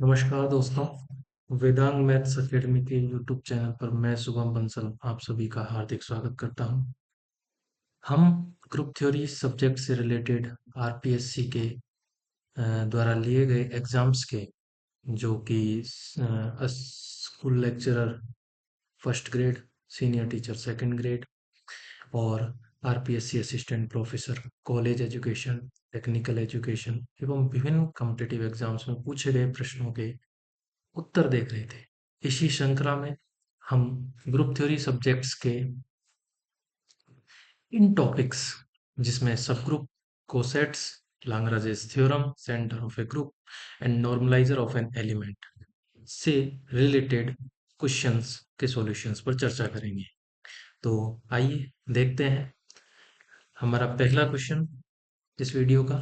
नमस्कार दोस्तों। Vedang maths academy के यूट्यूब चैनल पर मैं शुभम बंसल आप सभी का हार्दिक स्वागत करता हूं। हम ग्रुप थ्योरी सब्जेक्ट से रिलेटेड आरपीएससी के द्वारा लिए गए एग्जाम्स के जो कि school lecturer first grade, senior teacher second grade और RPSC assistant professor college education, technical education एवं विभिन्न कॉम्पिटिटिव एग्जाम्स में पूछे गए प्रश्नों के उत्तर देख रहे थे। इसी श्रृंखला में हम ग्रुप थ्योरी सब्जेक्ट्स के इन टॉपिक्स जिसमें subgroup, cosets, Lagrange's theorem, center of a group and normalizer of an element से रिलेटेड क्वेश्चंस के सॉल्यूशंस पर चर्चा करेंगे। तो आइए देखते हैं हमारा पहला क्वेश्चन इस वीडियो का,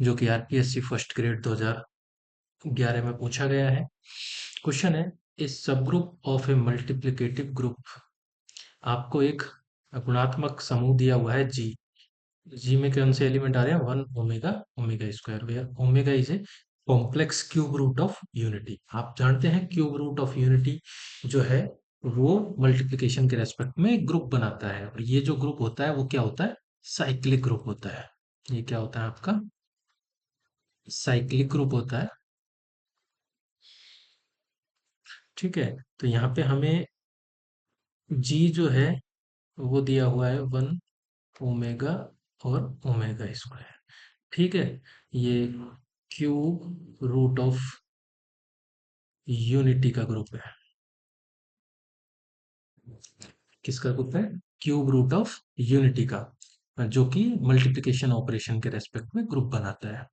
जो कि आरपीएससी फर्स्ट ग्रेड 2011 में पूछा गया है। क्वेश्चन है, इस सब group of A multiplicative group. आपको एक गुणात्मक समूह दिया हुआ है जी। जी में कौन से एलिमेंट आ रहे हैं? One omega, omega square, where omega is a complex cube root of unity. आप जानते हैं क्यूब रूट ऑफ यूनिटी जो है वो मल्टीप्लिकेशन के रेस्पेक्ट में ग्रुप बनाता है, और ये जो ग्रुप होता है वो क्या होता है? साइक्लिक ग्रुप होता है। ये क्या होता है आपका? साइक्लिक ग्रुप होता है। ठीक है, तो यहाँ पे हमें जी जो है वो दिया हुआ है वन ओमेगा और ओमेगा स्क्वायर। ठीक है, ये क्यूब रूट ऑफ यूनिटी का ग्रुप है। किसका ग्रुप है? क्यूब रूट ऑफ यूनिटी का, जो कि मल्टीप्लिकेशन ऑपरेशन के रेस्पेक्ट में ग्रुप बनाता है।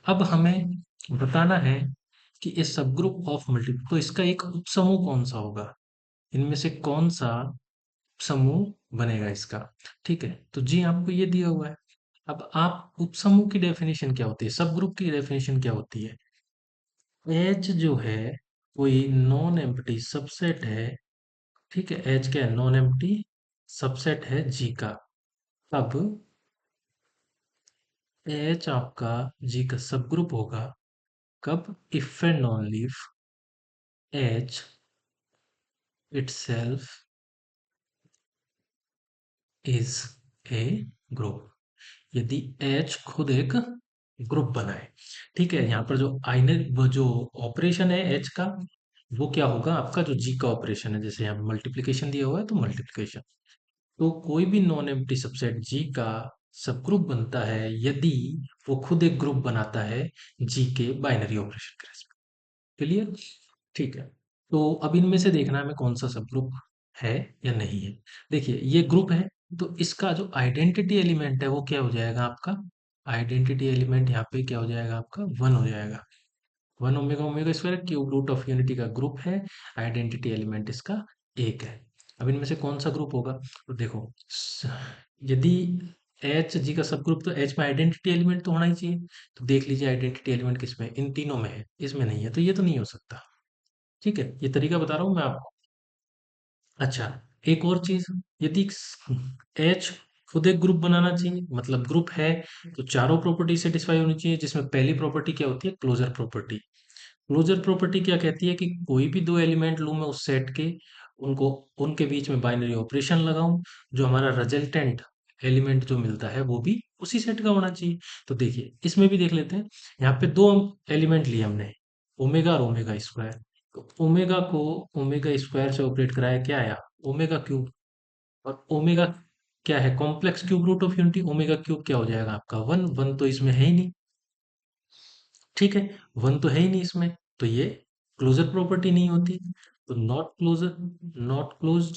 अब हमें बताना है कि इस सब ग्रुप ऑफ मल्टी, तो इसका एक उपसमूह कौन सा होगा, इनमें से कौन सा समूह बनेगा इसका। ठीक है, तो जी आपको ये दिया हुआ है। अब आप उपसमूह की डेफिनेशन क्या होती है, सब ग्रुप की डेफिनेशन क्या होती है? एच जो है कोई नॉन एम्प्टी सबसेट है। ठीक है, एच क्या है? नॉन एम्प्टी सबसेट है जी का। अब एच आपका जी का सब ग्रुप होगा कब? If and only if H itself is a group. यदि एच खुद एक ग्रुप बनाए। ठीक है, यहाँ पर जो आइनर वो जो ऑपरेशन है एच का, वो क्या होगा आपका? जो जी का ऑपरेशन है, जैसे यहाँ मल्टीप्लिकेशन दिया हुआ है तो मल्टीप्लिकेशन। तो कोई भी नॉन एम्प्टी सबसेट जी का सब ग्रुप बनता है यदि वो खुद एक ग्रुप बनाता है जी के बाइनरी ऑपरेशन के रेस्पेक्ट। क्लियर? ठीक है, तो अब इनमें से देखना है हमें कौन सा सब ग्रुप है या नहीं है। देखिए ये ग्रुप है, तो इसका जो आइडेंटिटी एलिमेंट है वो क्या हो जाएगा आपका? आइडेंटिटी एलिमेंट यहाँ पे क्या हो जाएगा आपका? वन हो जाएगा। One omega omega square cube root of unity का ग्रुप है। आइडेंटिटी एलिमेंट इसका एक है। अब इनमें से कौन सा ग्रुप होगा? तो देखो यदि एच जी का सब ग्रुप, तो एच में आइडेंटिटी एलिमेंट तो होना ही चाहिए। तो देख लीजिए आइडेंटिटी एलिमेंट किसमें? इन तीनों में है, इसमें नहीं है, तो ये तो नहीं हो सकता। ठीक है, ये तरीका बता रहा हूँ मैं आपको। अच्छा, एक और चीज, यदि एच खुद एक ग्रुप बनाना चाहिए, मतलब ग्रुप है, तो चारों प्रॉपर्टी सेटिस्फाई होनी चाहिए, जिसमें पहली प्रॉपर्टी क्या होती है? Closure property. क्लोजर प्रॉपर्टी क्या कहती है कि कोई भी दो एलिमेंट लूं मैं उस सेट के, उनको उनके बीच में बाइनरी ऑपरेशन लगाऊं, जो हमारा रिजल्टेंट एलिमेंट जो मिलता है वो भी उसी सेट का होना चाहिए। तो देखिए इसमें भी देख लेते हैं। यहाँ पे दो एलिमेंट लिए हमने, ओमेगा और ओमेगा स्क्वायर। तो ओमेगा को ओमेगा स्क्वायर से ऑपरेट कराया, क्या आया? Omega cube. और ओमेगा क्या है? Complex cube root of unity. Omega cube क्या हो जाएगा आपका? वन। वन तो इसमें है ही नहीं। ठीक है, वन तो है ही नहीं इसमें, तो ये क्लोजर प्रॉपर्टी नहीं होती। तो नॉट क्लोजर, नॉट क्लोज्ड,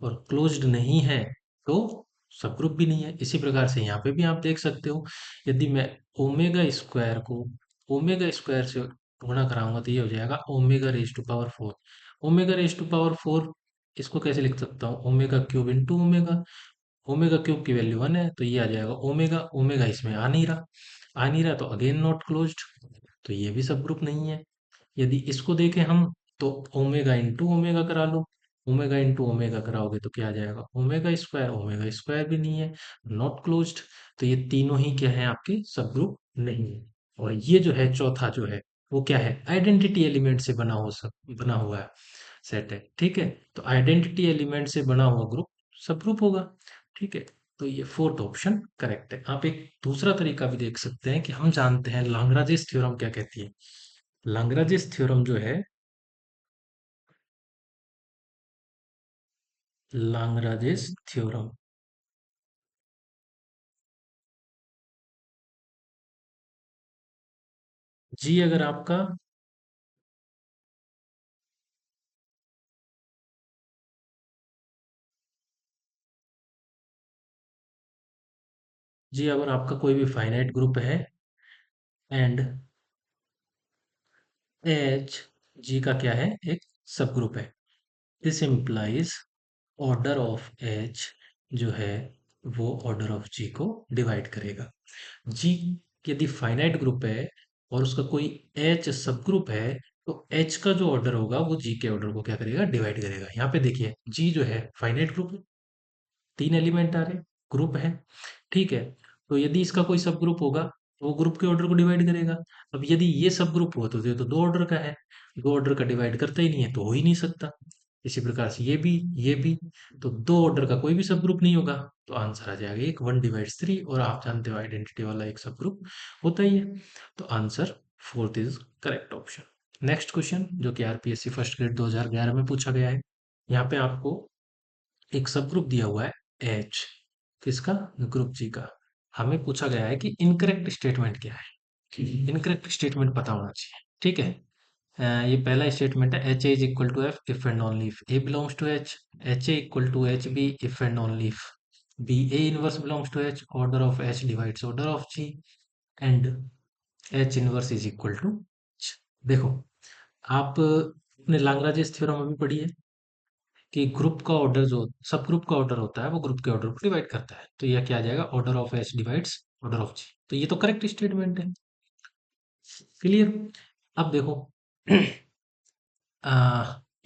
और क्लोज्ड नहीं है तो सब ग्रुप भी नहीं है। इसी प्रकार से यहाँ पे भी आप देख सकते हो, यदि मैं ओमेगा स्क्वायर को ओमेगा स्क्वायर से गुणा कराऊंगा तो ये हो जाएगा omega raise to power four. Omega raise to power four, इसको कैसे लिख सकता हूँ? Omega cube into omega. Omega cube की वैल्यू वन है, तो ये आ जाएगा ओमेगा। ओमेगा इसमें आ नहीं रहा, आ नहीं रहा, तो अगेन नॉट क्लोज्ड, तो ये भी सब ग्रुप नहीं है। यदि इसको देखें हम, तो ओमेगा इंटू ओमेगा करा लो। ओमेगा इंटू ओमेगा कराओगे तो क्या आ जाएगा? Omega square. ओमेगा स्क्वायर भी नहीं है, नॉट क्लोज्ड। तो ये तीनों ही क्या है? आपके सब ग्रुप नहीं है। और ये जो है चौथा जो है वो क्या है, आइडेंटिटी एलिमेंट से बना हुआ है सेट है, ठीक है। तो आइडेंटिटी एलिमेंट से बना हुआ ग्रुप सब ग्रुप होगा, ठीक है। तो ये फोर्थ ऑप्शन करेक्ट है। आप एक दूसरा तरीका भी देख सकते हैं कि हम जानते हैं लाग्रांजेस थ्योरम क्या कहती है। लाग्रांजेस थ्योरम जो है, लाग्रांजेस थ्योरम, जी अगर आपका, जी अगर आपका कोई भी फाइनाइट ग्रुप है एंड एच जी का क्या है, एक सब ग्रुप है, this implies order of H जो है वो ऑर्डर ऑफ जी को डिवाइड करेगा। जी यदि फाइनाइट ग्रुप है और उसका कोई एच सब ग्रुप है, तो एच का जो ऑर्डर होगा वो जी के ऑर्डर को क्या करेगा, डिवाइड करेगा। यहाँ पे देखिए जी जो है फाइनाइट ग्रुप, तीन एलिमेंट आ रहे, ग्रुप है, ठीक है। तो यदि इसका कोई सब ग्रुप होगा तो वो ग्रुप के ऑर्डर को डिवाइड करेगा। अब यदि ये सब ग्रुप हुआ तो ये तो दो ऑर्डर का है, दो ऑर्डर का डिवाइड करता ही नहीं है तो हो ही नहीं सकता। इसी प्रकार से ये भी, तो दो ऑर्डर का कोई भी सब ग्रुप नहीं होगा, तो आंसर आ जाएगा एक, वन डिवाइड्स थ्री, और आप जानते हो आइडेंटिटी वाला एक सब ग्रुप होता ही है। तो answer fourth is correct option. Next question जो कि आरपीएससी फर्स्ट ग्रेड 2011 में पूछा गया है, यहाँ पे आपको एक सब ग्रुप दिया हुआ है एच, किसका, ग्रुप जी का। हमें पूछा गया है कि इनकरेक्ट स्टेटमेंट क्या है, इनकरेक्ट स्टेटमेंट पता होना चाहिए, ठीक है। ये पहला स्टेटमेंट है, H a is equal to F if and only if a belongs to H, H a equal to H b if and only if b a inverse belongs to H, order of H divides order of G, and H inverse is equal to H. देखो, आप अपने लाग्रांजेस theorem में भी पढ़ी है कि group का order जो सब ग्रुप का ऑर्डर होता है वो ग्रुप के ऑर्डर को डिवाइड करता है, तो यह क्या आ जाएगा, order of H divides order of G. तो ये तो करेक्ट स्टेटमेंट है, क्लियर। अब देखो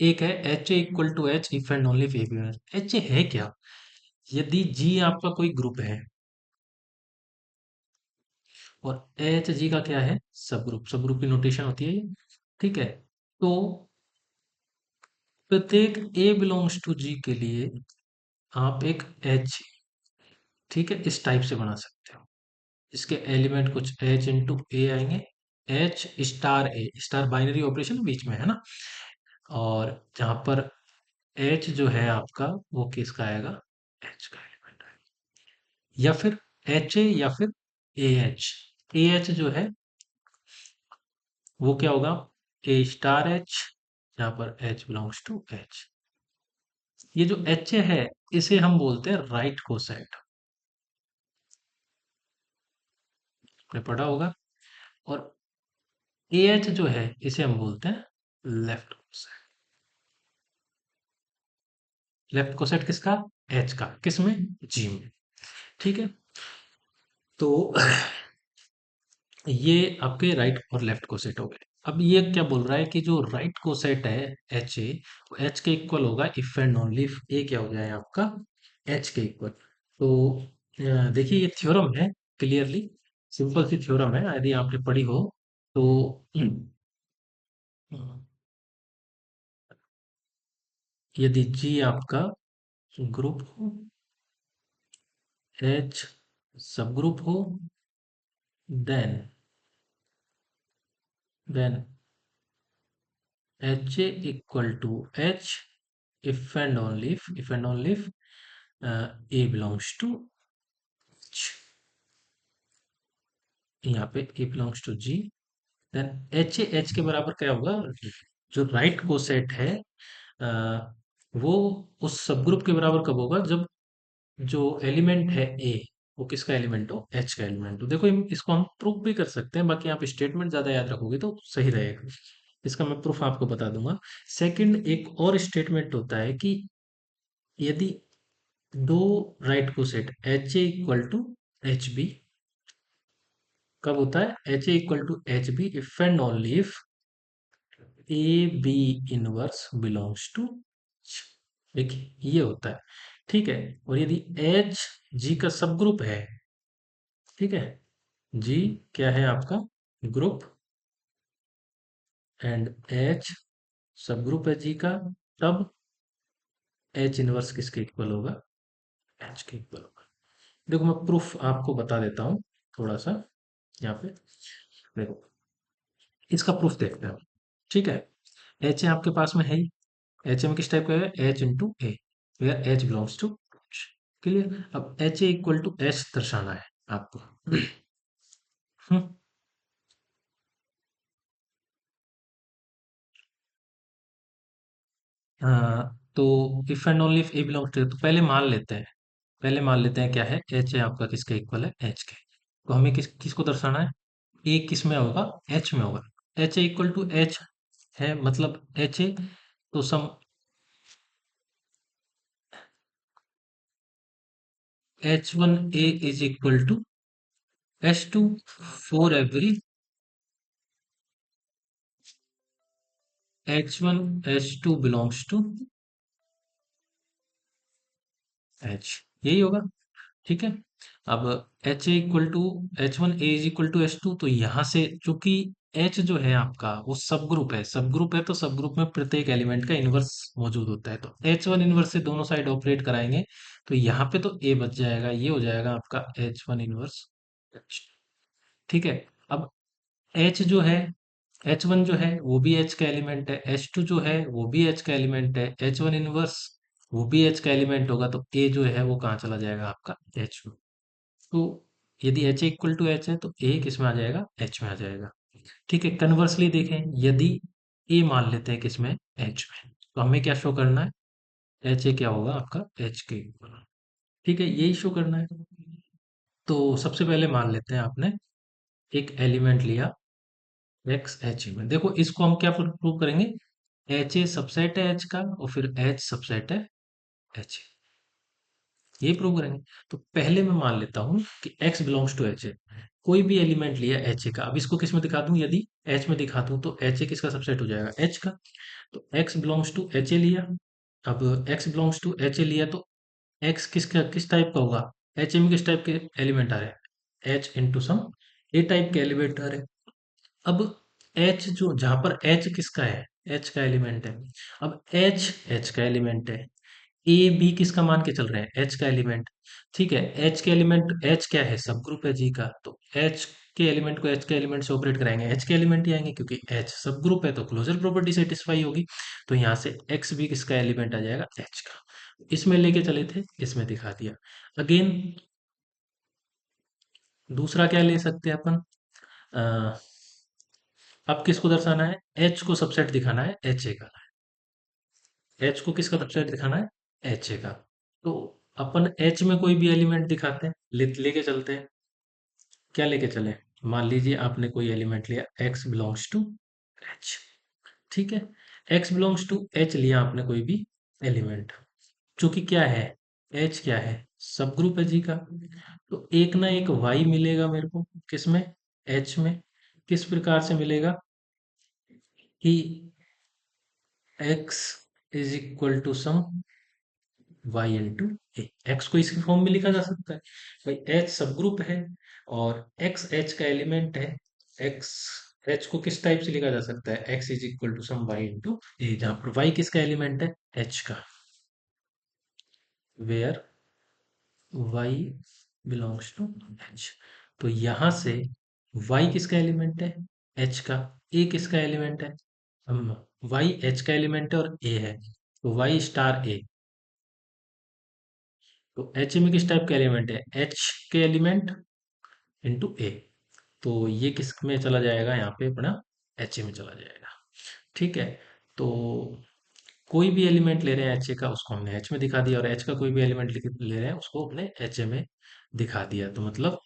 एक है H a equal to H if and only if a b, H a है क्या, यदि जी आपका कोई ग्रुप है और एच जी का क्या है, सब ग्रुप, सब ग्रुप की नोटेशन होती है ये, ठीक है। तो प्रत्येक ए बिलोंग्स टू जी के लिए आप एक एच, ठीक है, इस टाइप से बना सकते हो। इसके एलिमेंट कुछ एच इंटू ए आएंगे, एच स्टार ए, स्टार बाइनरी ऑपरेशन बीच में है ना, और जहां पर एच जो है आपका वो किसका आएगा, एच का एलिमेंट आएगा, या फिर एच ए या फिर ए एच, ए एच जो है वो क्या होगा, ए स्टार एच, जहां पर एच बिलोंग्स टू एच। ये जो एच ए है इसे हम बोलते हैं राइट कोसेट, आपने पढ़ा होगा। और ए एच जो है इसे हम बोलते हैं लेफ्ट कोसेट। लेफ्ट कोसेट किसका, एच का, किसमें, जी में, ठीक है। तो ये आपके राइट और लेफ्ट कोसेट हो गए। अब ये क्या बोल रहा है कि जो राइट कोसेट है एच ए, वो एच के इक्वल होगा इफ एंड ओनली इफ ए क्या हो जाए आपका, एच के इक्वल। तो देखिए ये थ्योरम है, क्लियरली सिंपल सी थ्योरम है, यदि आपने पढ़ी हो तो यदि जी आपका ग्रुप हो, एच सब ग्रुप हो, then then H a equal to H if and only if a belongs to H, यहाँ पे a belongs to G, then H H के बराबर क्या होगा, जो राइट कोसेट है अ, वो उस सब ग्रुप के बराबर कब होगा, जब जो एलिमेंट है ए वो किसका एलिमेंट हो, एच का एलिमेंट हो। देखो इसको हम प्रूफ भी कर सकते हैं, बाकी आप स्टेटमेंट ज्यादा याद रखोगे तो सही रहेगा। इसका मैं प्रूफ आपको बता दूंगा। सेकंड एक और स्टेटमेंट होता है कि यदि दो right coset H a equal to H b कब होता है, H a equal to H b if and only if a b inverse belongs to, देखिए ये होता है, ठीक है। और यदि एच जी का सब ग्रुप है, ठीक है, जी क्या है आपका group, and H subgroup है जी का, तब एच इनवर्स किसके इक्वल होगा? एच के इक्वल होगा। देखो मैं प्रूफ आपको बता देता हूँ थोड़ा सा यहाँ पे। देखो इसका प्रूफ देखते हैं, ठीक है। एच ए आपके पास में है ही, एच में किस टाइप का है? H into a, where H belongs to H. Clear? अब H a equal to H दर्शाना है आपको। हम्म, तो if and only if a belongs to, तो पहले मान लेते हैं क्या है, एच ए आपका किसके इक्वल है? एच के। तो हमें किसको दर्शाना है? ए किस में होगा? एच में होगा। H a equal to H है, मतलब एच ए, तो some H one a is equal to H two for every H one H two belongs to H, यही होगा, ठीक है। अब H a equal to H one a is equal to H two, तो यहां से चूंकि एच जो है आपका वो सब ग्रुप है, सब ग्रुप है तो सब ग्रुप में प्रत्येक एलिमेंट का इनवर्स मौजूद होता है, तो एच वन इनवर्स से दोनों साइड ऑपरेट कराएंगे, तो यहाँ पे तो ए बच जाएगा, ये हो जाएगा आपका एच वन इनवर्स एच, ठीक है। अब एच जो है, एच वन जो है वो भी एच का एलिमेंट है, एच टू जो है वो भी एच का एलिमेंट है, एच वन इनवर्स वो भी एच का एलिमेंट होगा, तो ए जो है वो कहाँ चला जाएगा? आपका एच में। तो यदि एच इक्वल टू एच है तो ए किस में आ जाएगा? एच में आ जाएगा, ठीक है। कन्वर्सली देखें, यदि ए मान लेते हैं किस में? एच में, तो हमें क्या शो करना है? एच ए क्या होगा आपका? एच के इक्वल, ठीक है, यही शो करना है। तो सबसे पहले मान लेते हैं आपने एक एलिमेंट लिया एक्स एच में, देखो इसको हम क्या प्रूव करेंगे? एच ए सबसेट है एच का, और फिर एच सबसेट है एच, ये प्रूव करेंगे। तो पहले मैं मान लेता हूं कि x belongs to H a, कोई भी एलिमेंट लिया एच ए का, अब इसको किस में दिखा दूं? यदि एच में दिखा दूं तो एच ए किसका सबसेट हो जाएगा? एच का। तो x belongs to H a लिया, अब x belongs to H a लिया तो x किस टाइप का होगा? एच ए में किस टाइप के एलिमेंट आ रहे हैं? एच इंटू सम ए टाइप के एलिमेंट आ रहे हैं। अब एच जो, जहां पर एच किसका है? एच का एलिमेंट है। अब एच का एलिमेंट है, ए बी किसका मान के चल रहे हैं? एच का एलिमेंट, ठीक है। एच के एलिमेंट, एच क्या है? सब ग्रुप है जी का, तो एच के एलिमेंट को एच के एलिमेंट से ऑपरेट कराएंगे, एच के एलिमेंट ही आएंगे, क्योंकि एच सब ग्रुप है तो क्लोजर प्रॉपर्टी सेटिस्फाई होगी। तो यहाँ से एक्स भी किसका एलिमेंट आ जाएगा? एच का। इसमें लेके चले थे, इसमें दिखा दिया। अगेन दूसरा क्या ले सकते हैं अपन? अ, अब किसको दर्शाना है? एच को सबसेट दिखाना है एच ए का। एच को किसका सबसेट दिखाना है? एच ए का। तो अपन एच में कोई भी एलिमेंट दिखाते हैं, लेके चलते हैं। क्या लेके चले? मान लीजिए आपने कोई एलिमेंट लिया एक्स बिलोंग्स टू एच, ठीक है। एक्स बिलोंग्स टू एच लिया आपने कोई भी एलिमेंट, चूंकि क्या है? एच क्या है? सब ग्रुप है जी का, तो एक ना एक वाई मिलेगा मेरे को, किसमें? एच में। किस प्रकार से मिलेगा? कि x is equal to some y into a. एक्स को इसी फॉर्म में लिखा जा सकता है, भाई एच सब ग्रुप है और एक्स एच का एलिमेंट है। एक्स एच को किस टाइप से लिखा जा सकता है? X is equal to some y into a, जहां पर वाई किसका एलिमेंट है? एच का। Where y belongs to H, तो यहां से वाई किसका एलिमेंट है? एच का। ए किसका एलिमेंट है? वाई एच का एलिमेंट है और ए है, तो वाई स्टार ए। तो एच में किस टाइप का एलिमेंट है? एच के एलिमेंट इंटू ए, तो ये किस में चला जाएगा? यहाँ पे अपना एच में चला जाएगा, ठीक है। तो कोई भी एलिमेंट ले रहे हैं एच का, उसको हमने एच में दिखा दिया, और एच का कोई भी एलिमेंट ले रहे हैं उसको अपने एच में दिखा दिया, तो मतलब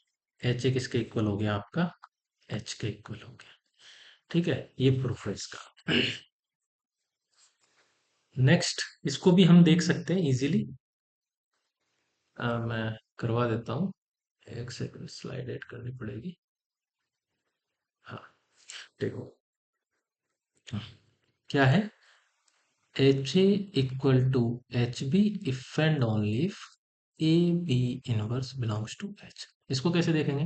एच ए किसके इक्वल हो गया? आपका एच के इक्वल हो गया, ठीक है। ये प्रूफ है इसका। नेक्स्ट, इसको भी हम देख सकते हैं इजीली, मैं करवा देता हूँ। एक सेकंड, स्लाइड एड करनी पड़ेगी। हाँ, देखो क्या है? H a equal to H b if and only if a b inverse belongs to H. इसको कैसे देखेंगे?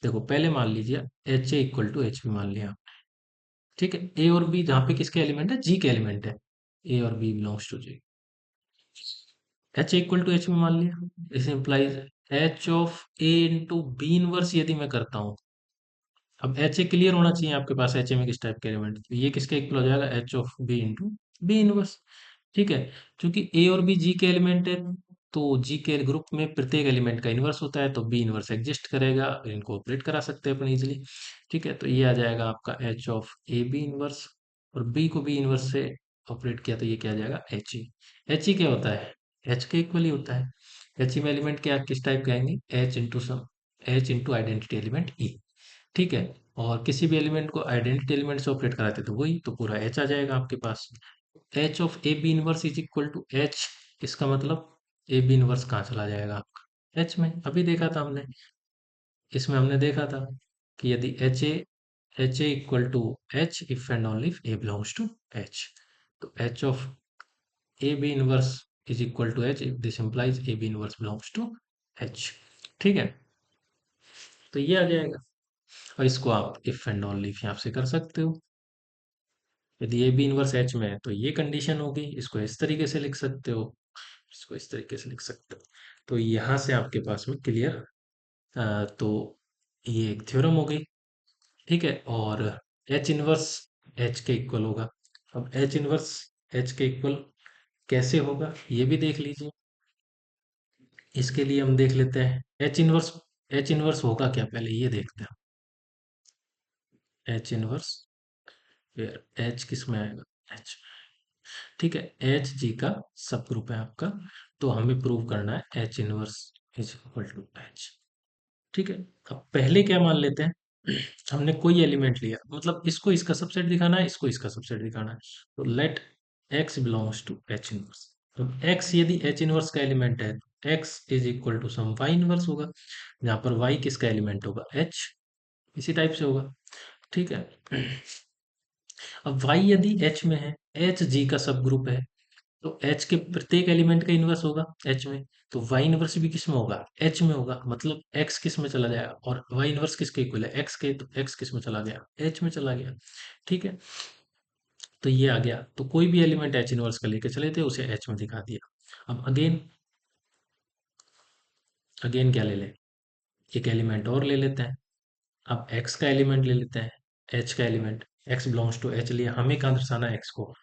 देखो पहले मान लीजिए H a equal to H b मान लिया, ठीक है, ए और बी जहाँ पे किसके एलिमेंट है, जी के एलिमेंट है, ए और b belongs to G. H equal to H में मान लिया, इस implies H of a into b inverse यदि मैं करता हूँ, अब एच ए क्लियर होना चाहिए आपके पास, एच ए में किस टाइप के एलिमेंट, तो ये किसके इक्वल हो जाएगा, H of b into b inverse. ठीक है, क्योंकि ए और बी जी के एलिमेंट है, तो जी के ग्रुप में प्रत्येक एलिमेंट का इन्वर्स होता है, तो बी इनवर्स एग्जिस्ट करेगा, इनको ऑपरेट करा सकते हैं अपन इजिली। ठीक है, तो ये आ जाएगा आपका H of a b inverse, और बी को बी इनवर्स से ऑपरेट किया तो ये क्या आ जाएगा, एच ई। एच ई क्या होता है, एच के इक्वल ही होता है। एच ई में एलिमेंट क्या किस टाइप के आएंगे, H into sum, H into identity element ई। ठीक है, और किसी भी एलिमेंट को आइडेंटिटी एलिमेंट से ऑपरेट कराते तो वही, तो पूरा एच आ जाएगा आपके पास। H of a b inverse is equal to H, इसका मतलब ए बी इनवर्स कहाँ चला जाएगा आपका, एच में, अभी देखा था हमने, इसमें हमने देखा था कि यदि H a equal to H if and only if a belongs to H, तो H of a b inverse is equal to H if this implies a b inverse belongs to H. ठीक है, तो ये आ जाएगा, और इसको आप इफ एंड ओनली इफ यहाँ से कर सकते हो। यदि ए बी इनवर्स एच में है तो ये कंडीशन होगी, इसको इस तरीके से लिख सकते हो, इसको इस तरीके से लिख सकते हो। तो यहाँ से आपके पास में क्लियर, तो ये एक थ्योरम हो गई। ठीक है, और एच इनवर्स एच के इक्वल होगा। अब एच इनवर्स एच के इक्वल कैसे होगा ये भी देख लीजिए, इसके लिए हम देख लेते हैं एच इनवर्स होगा क्या, पहले ये देखते हैं। एच इनवर्स, फिर एच किस में आएगा, एच, ठीक है, एच जी का सब ग्रुप है आपका, तो हमें प्रूव करना है H inverse is equal to H. ठीक है, अब पहले क्या मान लेते हैं, हमने कोई एलिमेंट लिया, मतलब इसको इसका सबसेट दिखाना है, इसको इसका सबसेट दिखाना है, तो let x belongs to H inverse. तो एक्स यदि एच इनवर्स का एलिमेंट है, x is equal to some y inverse होगा, जहां पर वाई किसका एलिमेंट होगा, एच, इसी टाइप से होगा। ठीक है, अब वाई यदि एच में है, एच जी का सब ग्रुप है, तो एच के प्रत्येक एलिमेंट का इन्वर्स होगा एच में, तो वाई इन्वर्स भी किस में होगा, एच में होगा, मतलब एक्स किस में चला जाएगा, और वाई इन्वर्स किसके इक्वल है, एक्स के, तो एक्स किस में चला गया, एच में चला गया। ठीक है, तो ये आ गया, तो कोई भी एलिमेंट एच इन्वर्स का लेके चले थे, उसे एच में दिखा दिया। अब अगेन, अगेन क्या ले लें, एक एलिमेंट और ले लेते हैं। अब एक्स का एलिमेंट ले लेते हैं, एच का element, x belongs to H लिया, हमें कहाँ दर्शाना है एक्स को,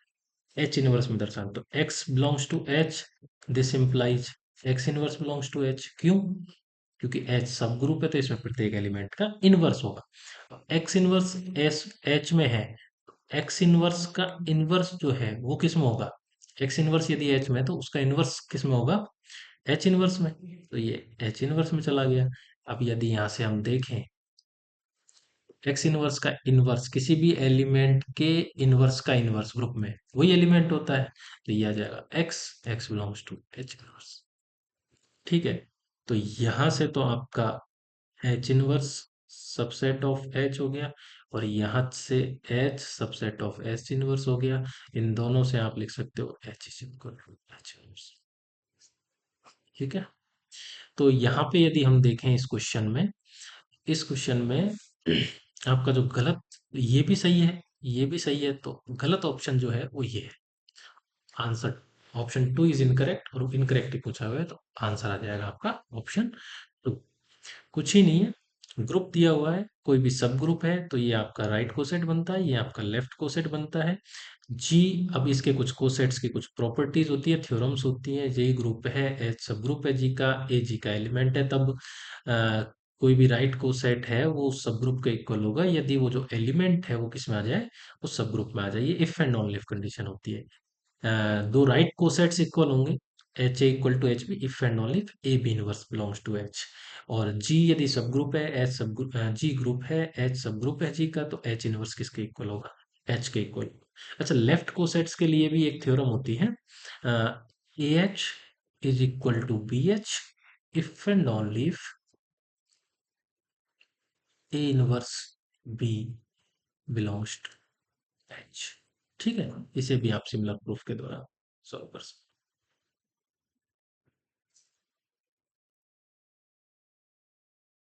एच इनवर्स में दर्शाना, तो x belongs to H, this implies x inverse belongs to H, क्यों, क्योंकि एच सब ग्रुप है तो इसमें प्रत्येक एलिमेंट का इनवर्स होगा। एक्स इनवर्स एस एच में है, एक्स इनवर्स का इनवर्स जो है वो किस में होगा, एक्स इनवर्स यदि एच में है तो उसका इनवर्स किस में होगा, एच इनवर्स में, तो ये एच इनवर्स में चला गया। अब यदि यहाँ से हम देखें, एक्स इनवर्स का इनवर्स किसी भी एलिमेंट के इनवर्स का इनवर्स ग्रुप में वही एलिमेंट होता है, तो ये आ जाएगा x, x belongs to H inverse. ठीक है, तो यहां से तो आपका H inverse subset of H हो गया, और यहां से H subset of H inverse हो गया। इन दोनों से आप लिख सकते हो H is equal to H inverse. ठीक है, तो यहाँ पे यदि हम देखें इस क्वेश्चन में, इस क्वेश्चन में आपका जो गलत, ये भी सही है, ये भी सही है, तो गलत ऑप्शन जो है वो ये है, answer option two is incorrect, और इनकरेक्ट ही पूछा हुआ है, तो आंसर आ जाएगा आपका ऑप्शन टू। कुछ ही नहीं है, ग्रुप दिया हुआ है, कोई भी सब ग्रुप है तो ये आपका राइट कोसेट बनता है, ये आपका लेफ्ट कोसेट बनता है। जी, अब इसके कुछ कोसेट्स की कुछ प्रॉपर्टीज होती है, थ्योरम्स होती है, जी ग्रुप है, एच सब ग्रुप है जी का, ए जी का एलिमेंट है, तब कोई भी राइट कोसेट है वो सब ग्रुप के इक्वल होगा यदि वो जो एलिमेंट है वो किस में आ जाए, वो सब ग्रुप में आ जाए, ये if and only if condition होती है। दो राइट कोसेट्स इक्वल होंगे, H a equal to H b if and only if a b inverse belongs to H, और जी यदि सब ग्रुप है, H subgroup, G group है, H subgroup है G का, तो H inverse किसके equal होगा, H के इक्वल। अच्छा, लेफ्ट कोसेट्स के लिए भी एक थ्योरम होती है, A H is equal to b H if and only if a inverse b belongs to H. ठीक है, इसे भी आप सिमिलर प्रूफ के द्वारा सॉल्व कर सकते हैं।